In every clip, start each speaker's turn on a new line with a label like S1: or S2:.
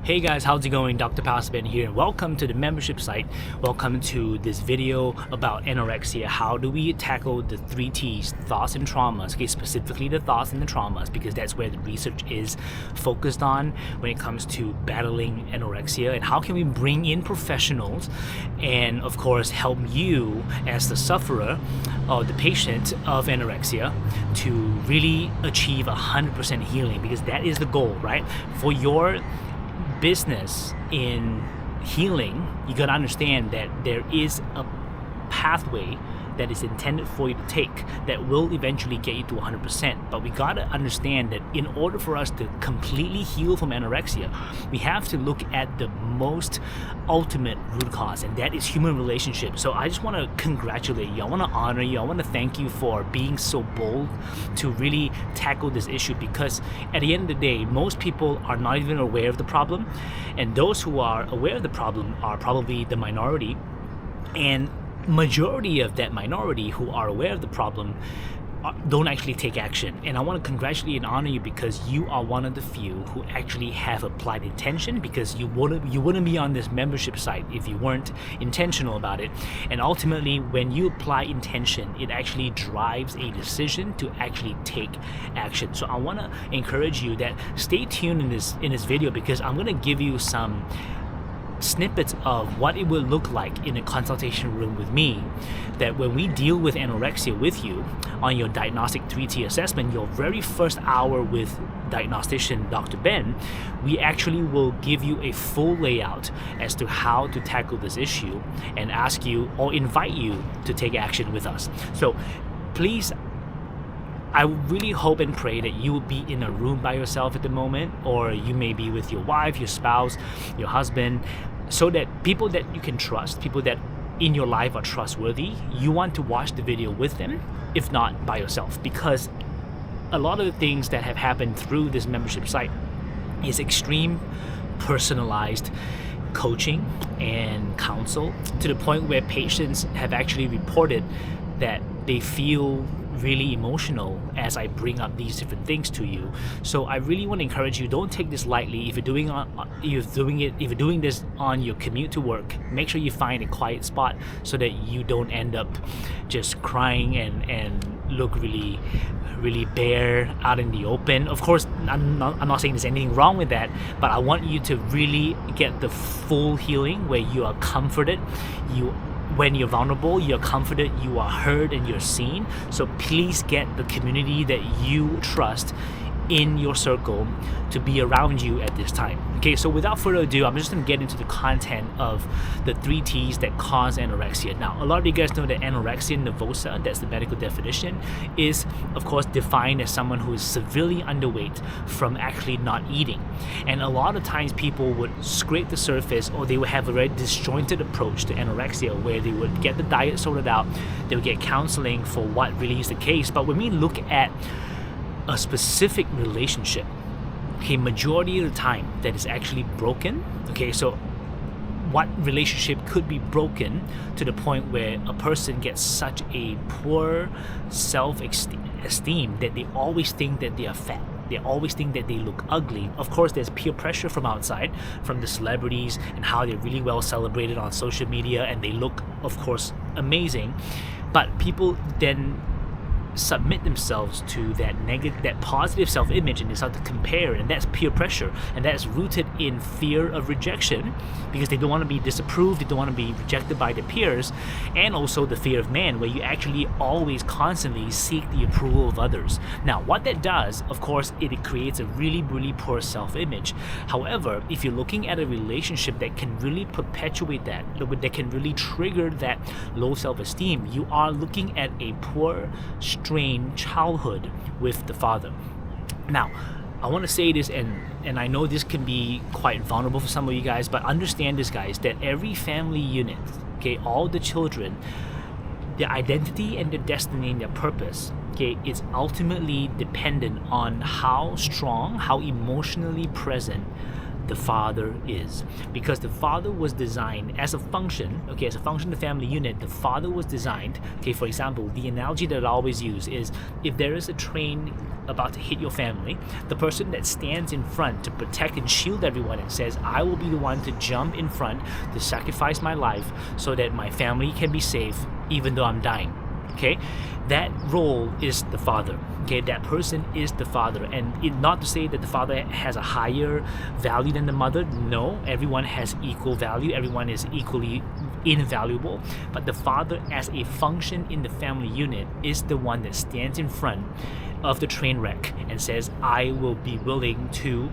S1: Hey guys, how's it going? 𝗨𝗵𝗵 here, and welcome to the membership site. Welcome to this video about anorexia. How do we tackle the 3 T's, thoughts and traumas, okay, specifically the thoughts and the traumas, because that's where the research is focused on when it comes to battling anorexia, and how can we bring in professionals and of course help you as the sufferer or the patient of anorexia to really achieve 100% healing, because that is the goal, right? For your business in healing, you gotta understand that there is a pathway that is intended for you to take that will eventually get you to 100%. But we gotta understand that in order for us to completely heal from anorexia, we have to look at the most ultimate root cause, and that is human relationships. So I just want to congratulate you. I want to honor you. I want to thank you for being so bold to really tackle this issue, because at the end of the day, most people are not even aware of the problem, and those who are aware of the problem are probably the minority, and majority of that minority who are aware of the problem don't actually take action. And I want to congratulate and honor you, because you are one of the few who actually have applied intention, because you wouldn't be on this membership site if you weren't intentional about it. And ultimately, when you apply intention, it actually drives a decision to actually take action. So I want to encourage you that stay tuned in this video, because I'm going to give you some snippets of what it will look like in a consultation room with me, that when we deal with anorexia with you on your diagnostic 3T assessment, your very first hour with diagnostician Dr. Ben, we actually will give you a full layout as to how to tackle this issue and ask you or invite you to take action with us. So please, I really hope and pray that you will be in a room by yourself at the moment, or you may be with your wife, your spouse, your husband, so that people that you can trust, people that in your life are trustworthy, you want to watch the video with them, if not by yourself, because a lot of the things that have happened through this membership site is extreme personalized coaching and counsel, to the point where patients have actually reported that they feel really emotional as I bring up these different things to you. So I really want to encourage you, don't take this lightly. If you're doing this on your commute to work, make sure you find a quiet spot so that you don't end up just crying and look really bare out in the open. Of course, I'm not saying there's anything wrong with that, but I want you to really get the full healing where you are comforted. When you're vulnerable, you're comforted, you are heard, and you're seen. So please get the community that you trust in your circle to be around you at this time. Okay, so without further ado, I'm just going to get into the content of the 3 T's that cause anorexia. Now, a lot of you guys know that anorexia nervosa, that's the medical definition, is of course defined as someone who is severely underweight from actually not eating. And a lot of times people would scrape the surface, or they would have a very disjointed approach to anorexia, where they would get the diet sorted out, they would get counseling for what really is the case. But when we look at a specific relationship, okay, majority of the time that is actually broken, okay, so what relationship could be broken to the point where a person gets such a poor self-esteem that they always think that they are fat, they always think that they look ugly. Of course, there's peer pressure from outside, from the celebrities and how they're really well celebrated on social media, and they look, of course, amazing. But people then submit themselves to that positive self-image, and they start to compare, and that's peer pressure, and that's rooted in fear of rejection, because they don't want to be disapproved, they don't want to be rejected by their peers, and also the fear of man, where you actually always constantly seek the approval of others. Now, what that does, of course, it creates a really poor self-image. However, if you're looking at a relationship that can really perpetuate that can really trigger that low self-esteem, you are looking at a poor, strained childhood with the father. Now, I want to say this, and I know this can be quite vulnerable for some of you guys, but understand this, guys, that every family unit, okay, all the children, their identity and their destiny and their purpose, okay, is ultimately dependent on how strong, how emotionally present the father is, because the father was designed as a function, okay, as a function of the family unit. The father was designed, okay, for example, the analogy that I always use is, if there is a train about to hit your family, the person that stands in front to protect and shield everyone and says, I will be the one to jump in front to sacrifice my life so that my family can be safe even though I'm dying, okay, that role is the father. Okay, that person is the father, and not to say that the father has a higher value than the mother. No, everyone has equal value. Everyone is equally invaluable. But the father, as a function in the family unit, is the one that stands in front of the train wreck and says, I will be willing to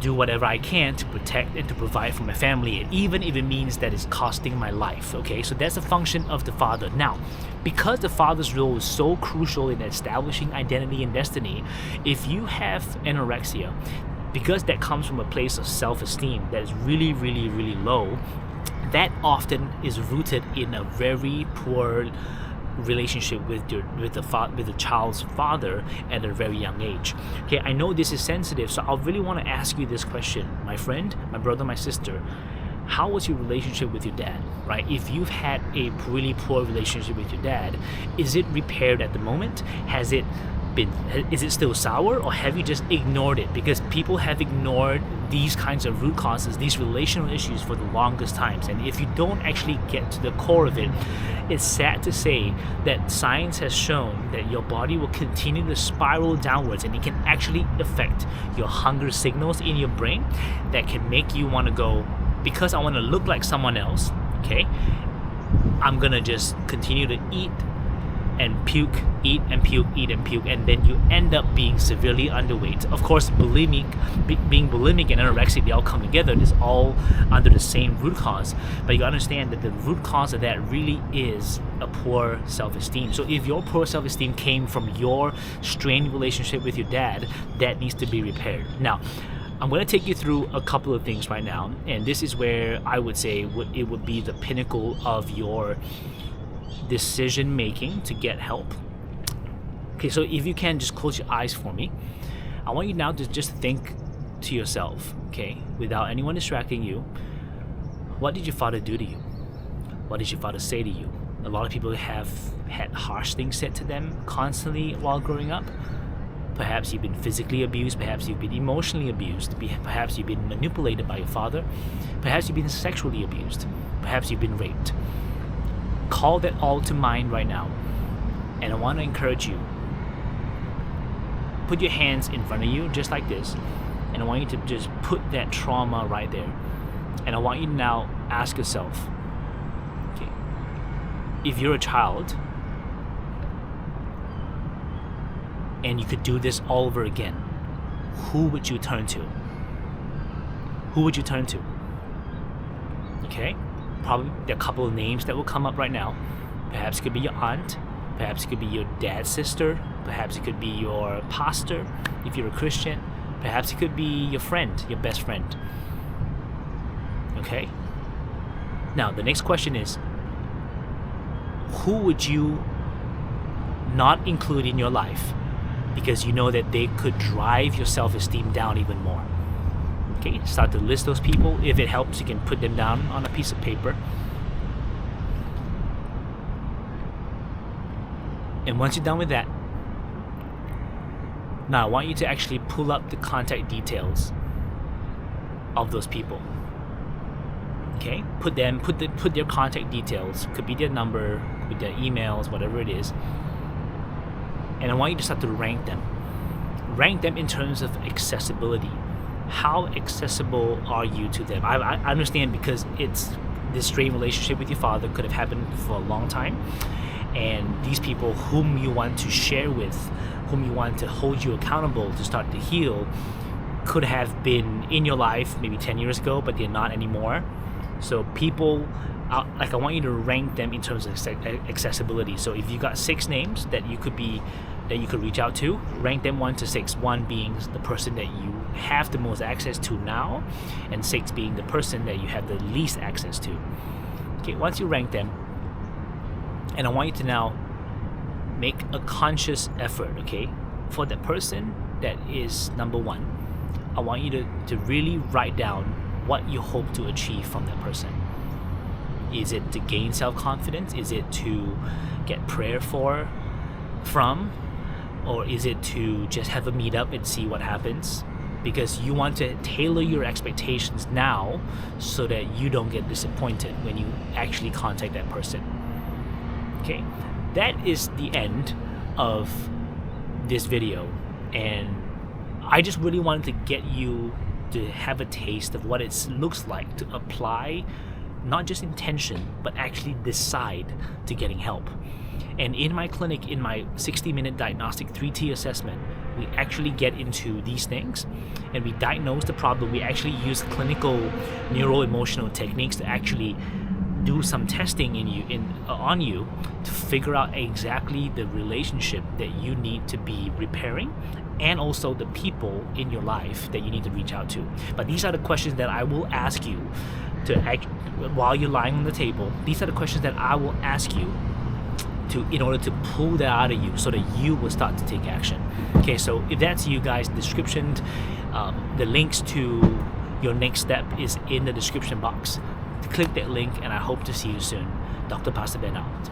S1: do whatever I can to protect and to provide for my family, and even if it means that it's costing my life. Okay, so that's a function of the father. Now, because the father's role is so crucial in establishing identity and destiny, if you have anorexia, because that comes from a place of self-esteem that is really, really, really low, that often is rooted in a very poor relationship with the child's father at a very young age. Okay, I know this is sensitive, so I really want to ask you this question, my friend, my brother, my sister. How was your relationship with your dad, right? If you've had a really poor relationship with your dad, is it repaired at the moment? Is it still sour, or have you just ignored it? Because people have ignored these kinds of root causes, these relational issues, for the longest times. And if you don't actually get to the core of it, it's sad to say that science has shown that your body will continue to spiral downwards, and it can actually affect your hunger signals in your brain that can make you want to go, because I want to look like someone else, okay, I'm gonna just continue to eat and puke, eat and puke, eat and puke, and then you end up being severely underweight. Of course, being bulimic and anorexia, they all come together. It's all under the same root cause. But you understand that the root cause of that really is a poor self-esteem. So if your poor self-esteem came from your strained relationship with your dad, that needs to be repaired. Now, I'm going to take you through a couple of things right now, and this is where I would say it would be the pinnacle of your decision making to get help. Okay, so if you can just close your eyes for me, I want you now to just think to yourself, okay, without anyone distracting you, what did your father do to you? What did your father say to you? A lot of people have had harsh things said to them constantly while growing up. Perhaps you've been physically abused, perhaps you've been emotionally abused, perhaps you've been manipulated by your father, perhaps you've been sexually abused, perhaps you've been raped. Call that all to mind right now, and I want to encourage you. Put your hands in front of you just like this, and I want you to just put that trauma right there. And I want you to now ask yourself, okay, if you're a child and you could do this all over again, who would you turn to? Who would you turn to? Okay, probably there are a couple of names that will come up right now. Perhaps it could be your aunt, perhaps it could be your dad's sister, perhaps it could be your pastor if you're a Christian, perhaps it could be your friend, your best friend. Okay, now the next question is, who would you not include in your life because you know that they could drive your self-esteem down even more? Okay, start to list those people. If it helps, you can put them down on a piece of paper. And once you're done with that, now I want you to actually pull up the contact details of those people. Okay, put their contact details. Could be their number, could be their emails, whatever it is. And I want you to start to rank them. Rank them in terms of accessibility. How accessible are you to them? I understand, because it's this strained relationship with your father could have happened for a long time, and these people whom you want to share with, whom you want to hold you accountable to start to heal, could have been in your life maybe 10 years ago, but they're not anymore. So people, I want you to rank them in terms of accessibility. So if you got 6 names that you could reach out to, rank them 1 to 6. 1 being the person that you have the most access to now, and 6 being the person that you have the least access to. Okay, once you rank them, and I want you to now make a conscious effort, okay, for the person that is number 1. I want you to really write down what you hope to achieve from that person. Is it to gain self-confidence? Is it to get prayer from? Or is it to just have a meetup and see what happens? Because you want to tailor your expectations now so that you don't get disappointed when you actually contact that person. Okay, that is the end of this video, and I just really wanted to get you to have a taste of what it looks like to apply not just intention but actually decide to getting help. And in my clinic, in my 60-minute diagnostic 3T assessment, we actually get into these things and we diagnose the problem. We actually use clinical neuro-emotional techniques to actually do some testing on you to figure out exactly the relationship that you need to be repairing, and also the people in your life that you need to reach out to. But these are the questions that I will ask you while you're lying on the table. These are the questions that I will ask you in order to pull that out of you so that you will start to take action. Okay, so if that's you guys, description, the links to your next step is in the description box. Click that link and I hope to see you soon. Dr. Pastor Ben out.